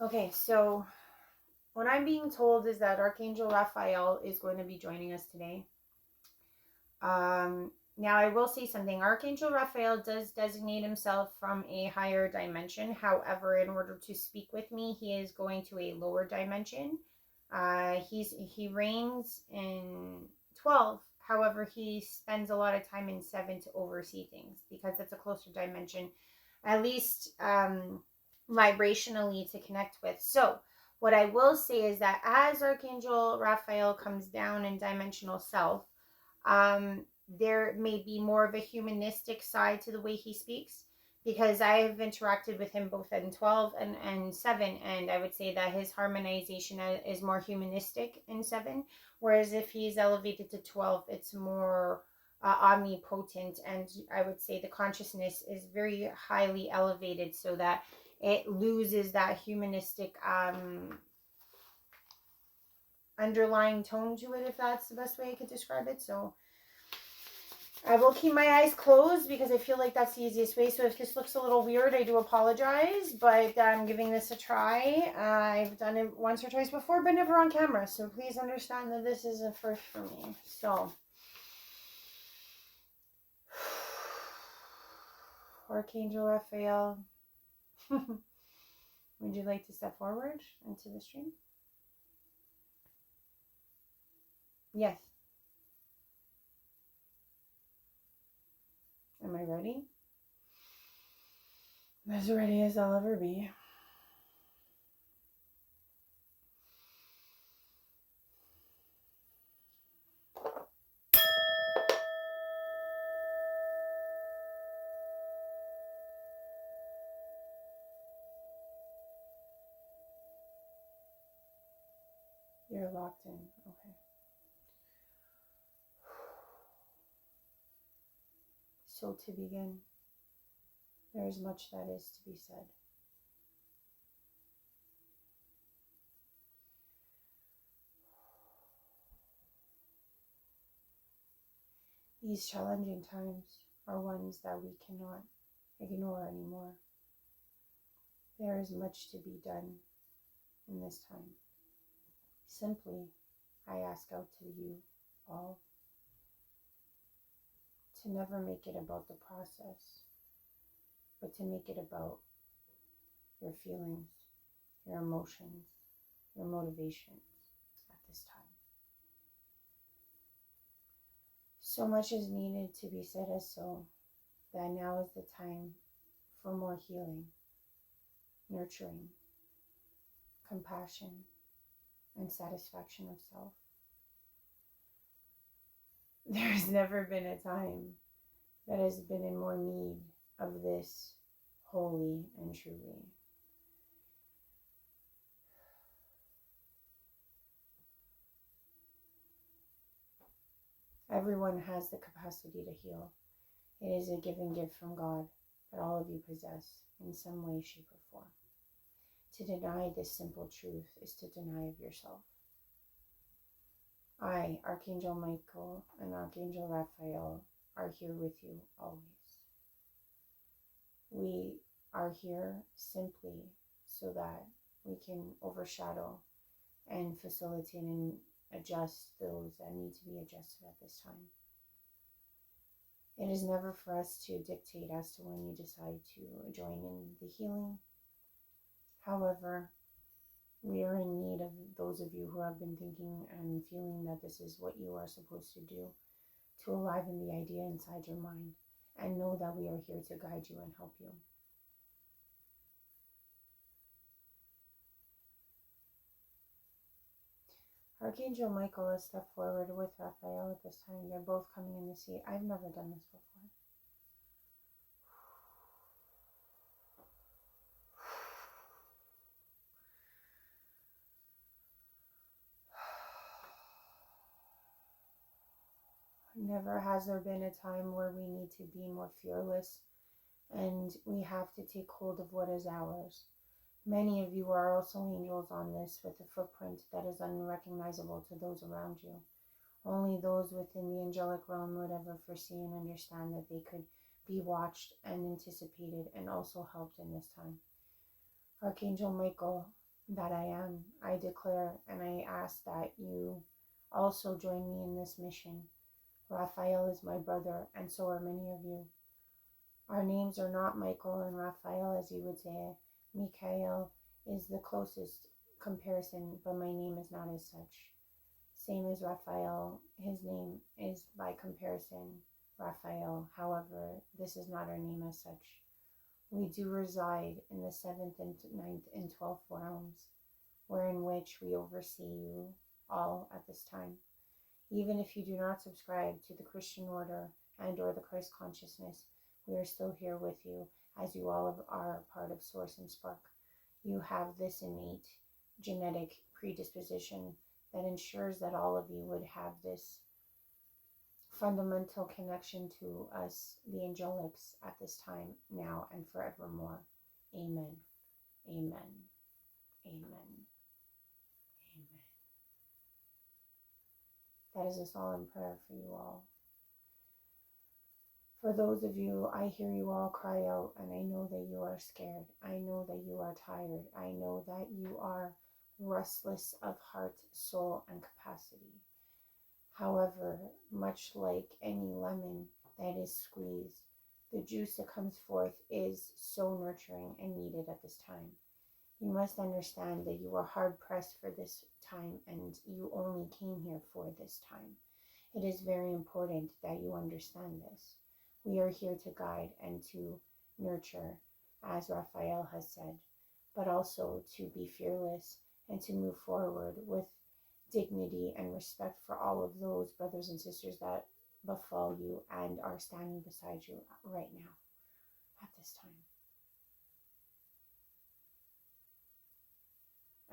Okay, so what I'm being told is that Archangel Raphael is going to be joining us today. Now, I will say something. Archangel Raphael does designate himself from a higher dimension. However, in order to speak with me, he is going to a lower dimension. He reigns in 12. However, he spends a lot of time in 7 to oversee things because that's a closer dimension, at least vibrationally, to connect with. So, what I will say is that as Archangel Raphael comes down in dimensional self, there may be more of a humanistic side to the way he speaks because I have interacted with him both in 12 and 7, and I would say that his harmonization is more humanistic in 7, whereas if he's elevated to 12, it's more omnipotent, and I would say the consciousness is very highly elevated so that it loses that humanistic underlying tone to it, if that's the best way I could describe it. So I will keep my eyes closed because I feel like that's the easiest way. So if this looks a little weird, I do apologize, but I'm giving this a try. I've done it once or twice before, but never on camera. So please understand that this is a first for me. So, Archangel Raphael, would you like to step forward into the stream? Yes. Am I ready? As ready as I'll ever be. You're locked in. Okay. So to begin, there is much that is to be said. These challenging times are ones that we cannot ignore anymore. There is much to be done in this time. Simply, I ask out to you all to never make it about the process, but to make it about your feelings, your emotions, your motivations at this time. So much is needed to be said as so that now is the time for more healing, nurturing, compassion, and satisfaction of self. There's never been a time that has been in more need of this wholly and truly. Everyone has the capacity to heal. It is a given gift from God that all of you possess in some way, shape, or form. To deny this simple truth is to deny of yourself. I, Archangel Michael and Archangel Raphael, are here with you always. We are here simply so that we can overshadow and facilitate and adjust those that need to be adjusted at this time. It is never for us to dictate as to when you decide to join in the healing. However, we are in need of those of you who have been thinking and feeling that this is what you are supposed to do, to aliven the idea inside your mind and know that we are here to guide you and help you. Archangel Michael has stepped forward with Raphael at this time. They're both coming in to see. I've never done this before. Never has there been a time where we need to be more fearless and we have to take hold of what is ours. Many of you are also angels on this with a footprint that is unrecognizable to those around you. Only those within the angelic realm would ever foresee and understand that they could be watched and anticipated and also helped in this time. Archangel Michael that I am. I declare and I ask that you also join me in this mission. Raphael is my brother, and so are many of you. Our names are not Michael and Raphael, as you would say. Michael is the closest comparison, but my name is not as such. Same as Raphael, his name is by comparison Raphael. However, this is not our name as such. We do reside in the 7th and 9th and 12th realms, wherein which we oversee you all at this time. Even if you do not subscribe to the Christian order and or the Christ consciousness, we are still here with you, as you all are part of Source and Spark. You have this innate genetic predisposition that ensures that all of you would have this fundamental connection to us, the angelics, at this time, now, and forevermore. Amen. Amen. Amen. Amen. That is a solemn prayer for you all. For those of you, I hear you all cry out, and I know that you are scared. I know that you are tired. I know that you are restless of heart, soul, and capacity. However, much like any lemon that is squeezed, the juice that comes forth is so nurturing and needed at this time. You must understand that you are hard pressed for this time, and you only came here for this time. It is very important that you understand this. We are here to guide and to nurture, as Raphael has said, but also to be fearless and to move forward with dignity and respect for all of those brothers and sisters that befall you and are standing beside you right now at this time.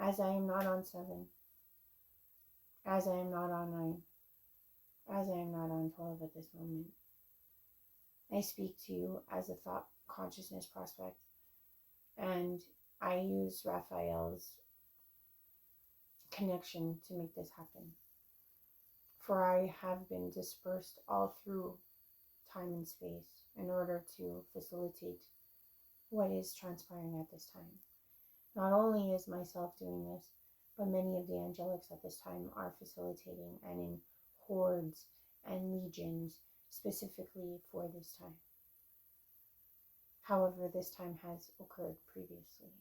As I am not on 7, as I am not on 9, as I am not on 12 at this moment, I speak to you as a thought consciousness prospect, and I use Raphael's connection to make this happen. For I have been dispersed all through time and space in order to facilitate what is transpiring at this time. Not only is myself doing this, but many of the angelics at this time are facilitating, and in hordes and legions specifically for this time. However, this time has occurred previously,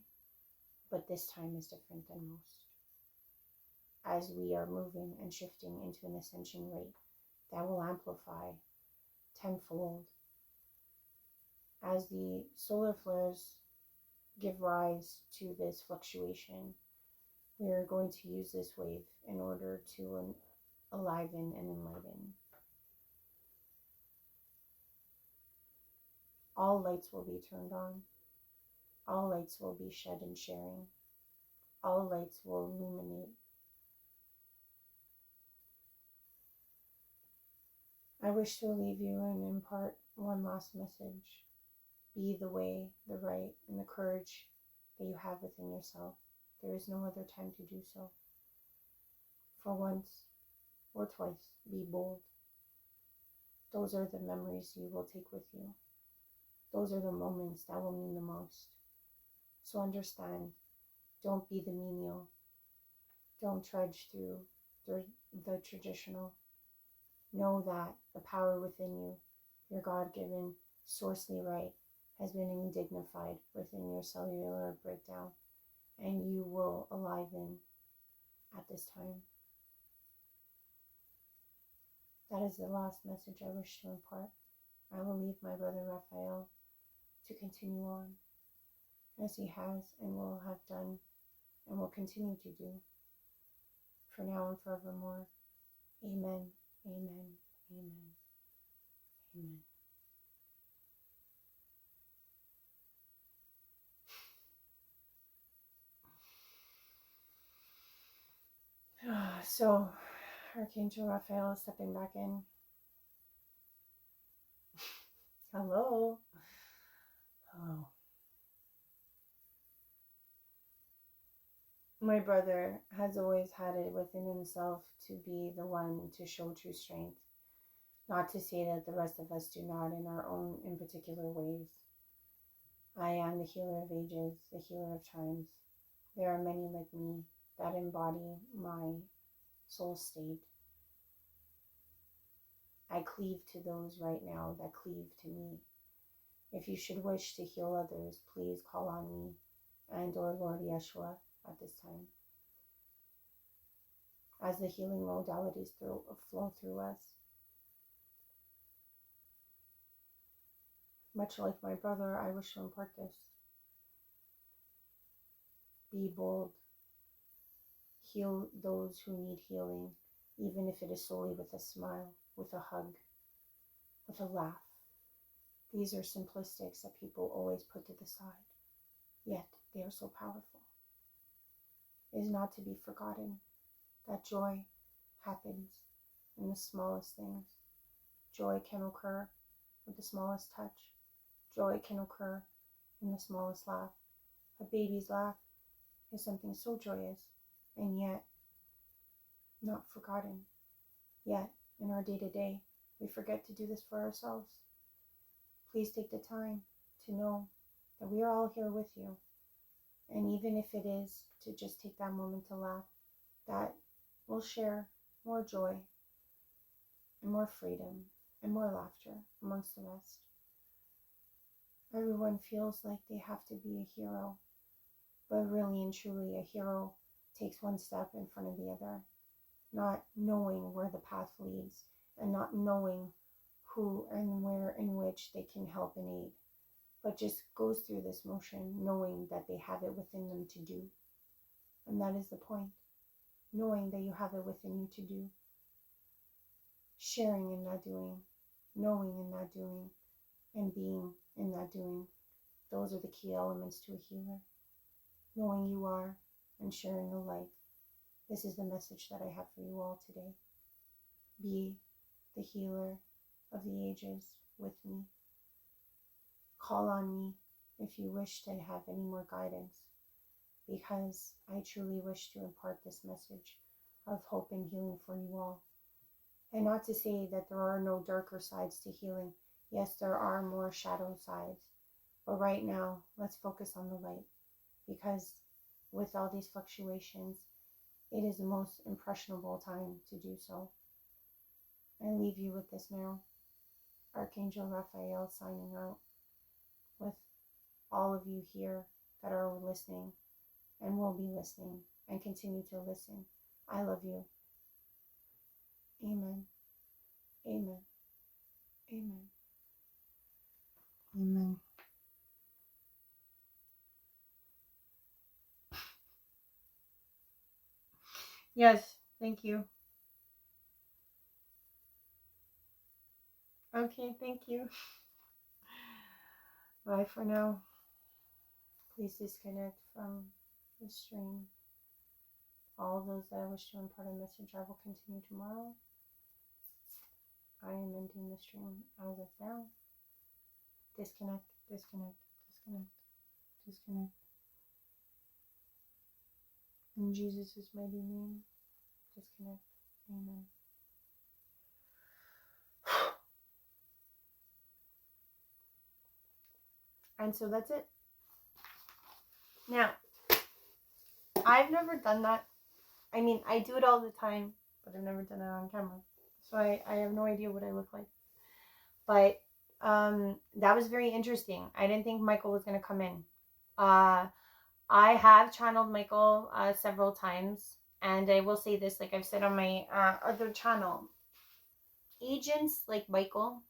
but this time is different than most, as we are moving and shifting into an ascension rate that will amplify tenfold. As the solar flares give rise to this fluctuation, we are going to use this wave in order to enliven and enlighten. All lights will be turned on. All lights will be shed and sharing. All lights will illuminate. I wish to leave you and impart one last message. Be the way, the right, and the courage that you have within yourself. There is no other time to do so. For once or twice, be bold. Those are the memories you will take with you. Those are the moments that will mean the most. So understand, don't be the menial. Don't trudge through the traditional. Know that the power within you, your God-given sourcely right, has been indignified within your cellular breakdown, and you will enliven at this time. That is the last message I wish to impart. I will leave my brother Raphael to continue on, as he has and will have done and will continue to do, for now and forevermore. Amen, amen, amen, amen. So, Archangel Raphael is stepping back in. Hello. Hello. My brother has always had it within himself to be the one to show true strength. Not to say that the rest of us do not in our own in particular ways. I am the healer of ages, the healer of times, There are many like me that embody my soul state. I cleave to those right now that cleave to me. If you should wish to heal others, please call on me and or Lord Yeshua at this time, as the healing modalities flow through us. Much like my brother, I wish to impart this. Be bold. Heal those who need healing, even if it is solely with a smile, with a hug, with a laugh. These are simplistics that people always put to the side, yet they are so powerful. It is not to be forgotten that joy happens in the smallest things. Joy can occur with the smallest touch. Joy can occur in the smallest laugh. A baby's laugh is something so joyous, and yet not forgotten. Yet, in our day-to-day, we forget to do this for ourselves. Please take the time to know that we are all here with you. And even if it is to just take that moment to laugh, that will share more joy and more freedom and more laughter amongst the rest. Everyone feels like they have to be a hero, but really and truly a hero takes one step in front of the other, not knowing where the path leads and not knowing who and where in which they can help and aid, but just goes through this motion knowing that they have it within them to do. And that is the point, knowing that you have it within you to do. Sharing in that doing, knowing in that doing, and being in that doing. Those are the key elements to a healer. Knowing you are and sharing the light. This is the message that I have for you all today. Be the healer of the ages with me. Call on me if you wish to have any more guidance, because I truly wish to impart this message of hope and healing for you all. And not to say that there are no darker sides to healing. Yes, there are more shadow sides. But right now, let's focus on the light, because with all these fluctuations, it is the most impressionable time to do so. I leave you with this now. Archangel Raphael signing out, with all of you here that are listening and will be listening and continue to listen. I love you. Amen. Amen. Amen. Amen. Yes, thank you. Okay, thank you. Bye for now. Please disconnect from the stream. All those that I wish to impart a message, I will continue tomorrow. I am ending the stream as of now. Disconnect, disconnect, disconnect, disconnect. In Jesus' mighty name, disconnect. Amen. And so that's it. Now, I've never done that. I mean, I do it all the time, but I've never done it on camera. So I have no idea what I look like. But that was very interesting. I didn't think Michael was going to come in. I have channeled Michael several times. And I will say this, like I've said on my other channel. Agents like Michael,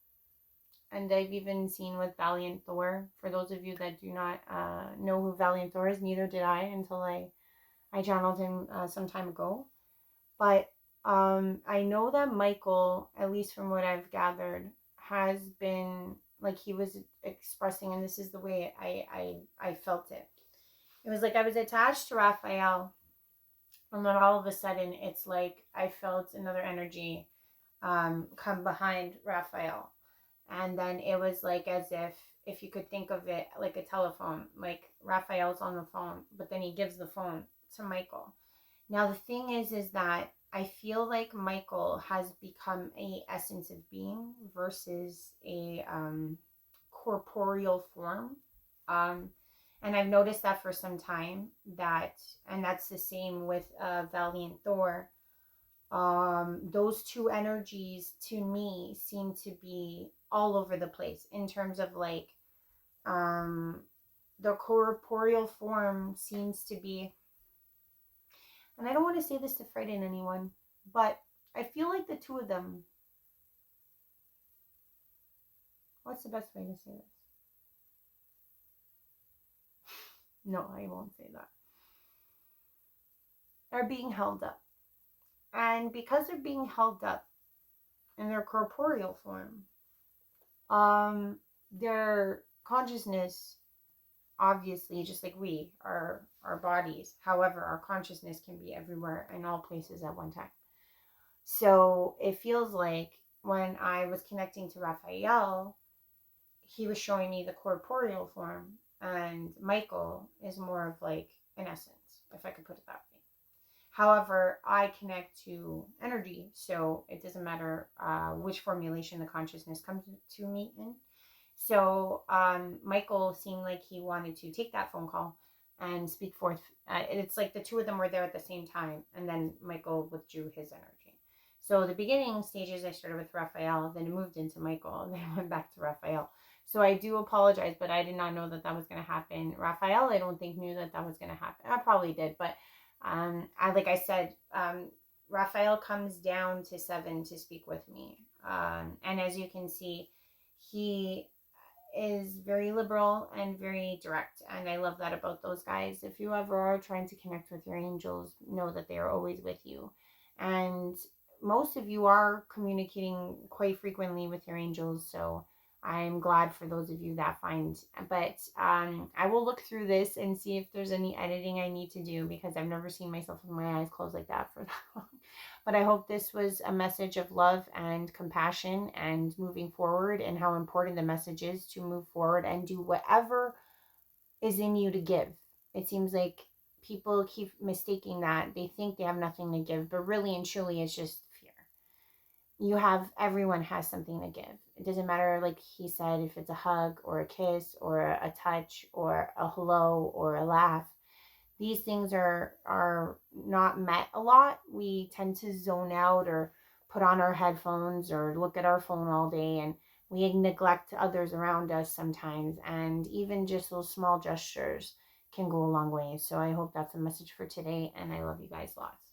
and I've even seen with Valiant Thor. For those of you that do not know who Valiant Thor is, neither did I until I channeled him some time ago. But I know that Michael, at least from what I've gathered, has been, like he was expressing, and this is the way I felt it. It was like I was attached to Raphael, and then all of a sudden it's like I felt another energy come behind Raphael. And then it was like as if you could think of it like a telephone, like Raphael's on the phone, but then he gives the phone to Michael. Now the thing is that I feel like Michael has become a essence of being versus a corporeal form. And I've noticed that for some time, and that's the same with Valiant Thor. Those two energies to me seem to be all over the place in terms of like, um, the corporeal form seems to be, and I don't want to say this to frighten anyone, but I feel like the two of them, what's the best way to say this? No, I won't say that. Are being held up. And because they're being held up in their corporeal form, their consciousness, obviously, just like we are our bodies, however, our consciousness can be everywhere in all places at one time. So it feels like when I was connecting to Raphael, he was showing me the corporeal form, and Michael is more of like an essence, if I could put it that way. However, I connect to energy, so it doesn't matter which formulation the consciousness comes to me in. So Michael seemed like he wanted to take that phone call and speak forth. It's like the two of them were there at the same time, and then Michael withdrew his energy. So the beginning stages, I started with Raphael, then it moved into Michael, and then I went back to Raphael. So I do apologize, but I did not know that that was going to happen. Raphael, I don't think knew that that was going to happen. I probably did, but like I said, Raphael comes down to 7 to speak with me. And as you can see, he is very liberal and very direct. And I love that about those guys. If you ever are trying to connect with your angels, know that they are always with you. And most of you are communicating quite frequently with your angels. So I'm glad for those of you that find, but I will look through this and see if there's any editing I need to do, because I've never seen myself with my eyes closed like that for that long. But I hope this was a message of love and compassion and moving forward, and how important the message is to move forward and do whatever is in you to give. It seems like people keep mistaking that. They think they have nothing to give, but really and truly it's just fear. Everyone has something to give. It doesn't matter, like he said, if it's a hug or a kiss or a touch or a hello or a laugh. These things are not met a lot. We tend to zone out or put on our headphones or look at our phone all day, and we neglect others around us sometimes, and even just those small gestures can go a long way. So I hope that's a message for today, and I love you guys lots.